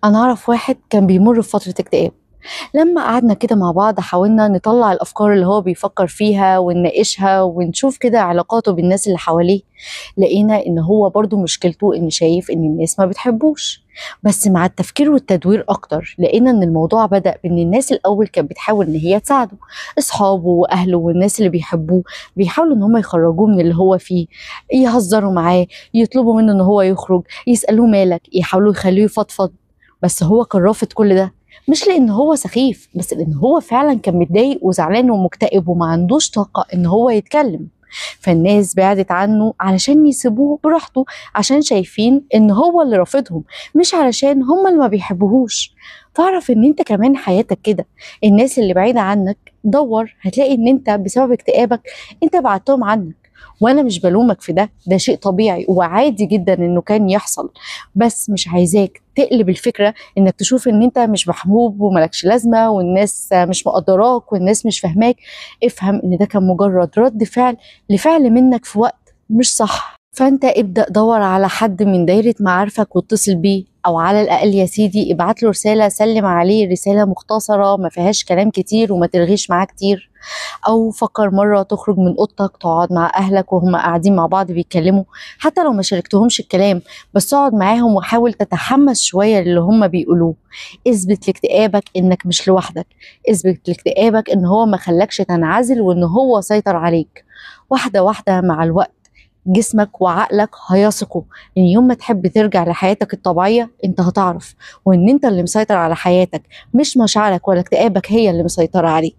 أنا أعرف واحد كان بيمر بفترة اكتئاب. لما قعدنا كده مع بعض حاولنا نطلع الأفكار اللي هو بيفكر فيها ونناقشها ونشوف كده علاقاته بالناس اللي حواليه. لقينا إن هو برضو مشكلته إن شايف إن الناس ما بتحبوش. بس مع التفكير والتدوير أكتر لقينا إن الموضوع بدأ بإن الناس الأول كانت بتحاول إن هي تساعده. أصحابه وأهله والناس اللي بيحبوه بيحاولوا إن هم يخرجوه من اللي هو فيه، يهزروا معاه، يطلبوا منه إن هو يخرج، يسألوه مالك، يحاولوا يخليه يفضفض. بس هو كان رافض كل ده، مش لأن هو سخيف بس لأن هو فعلا كان متضايق وزعلان ومكتئب وما عندوش طاقة إن هو يتكلم. فالناس بعدت عنه علشان يسيبوه براحته، عشان شايفين إن هو اللي رافضهم، مش علشان هم اللي ما بيحبوهوش. تعرف إن أنت كمان حياتك كده، الناس اللي بعيدة عنك دور هتلاقي إن أنت بسبب اكتئابك أنت بعدتهم عنك. وانا مش بلومك في ده، ده شيء طبيعي وعادي جدا انه كان يحصل. بس مش عايزاك تقلب الفكرة انك تشوف ان انت مش محبوب وملكش لازمة والناس مش مقدراك والناس مش فاهماك. افهم ان ده كان مجرد رد فعل لفعل منك في وقت مش صح. فانت ابدأ دور على حد من دايرة معارفك واتصل بيه، او على الاقل يا سيدي ابعت له رسالة، سلم عليه رسالة مختصرة ما فيهاش كلام كتير وما ترغيش معاه كتير. او فكر مرة تخرج من اوضتك تقعد مع اهلك وهم قاعدين مع بعض بيتكلموا، حتى لو ما شاركتهمش الكلام بس اقعد معاهم وحاول تتحمس شوية للي هم بيقولوه. اثبت لاكتئابك انك مش لوحدك، اثبت لاكتئابك ان هو ما خلاكش تنعزل وان هو سيطر عليك. واحدة واحدة مع الوقت جسمك وعقلك هيثقوا ان يوم ما تحب ترجع لحياتك الطبيعية انت هتعرف، وان انت اللي مسيطر على حياتك، مش مشاعرك ولا اكتئابك هي اللي مسيطرة عليك.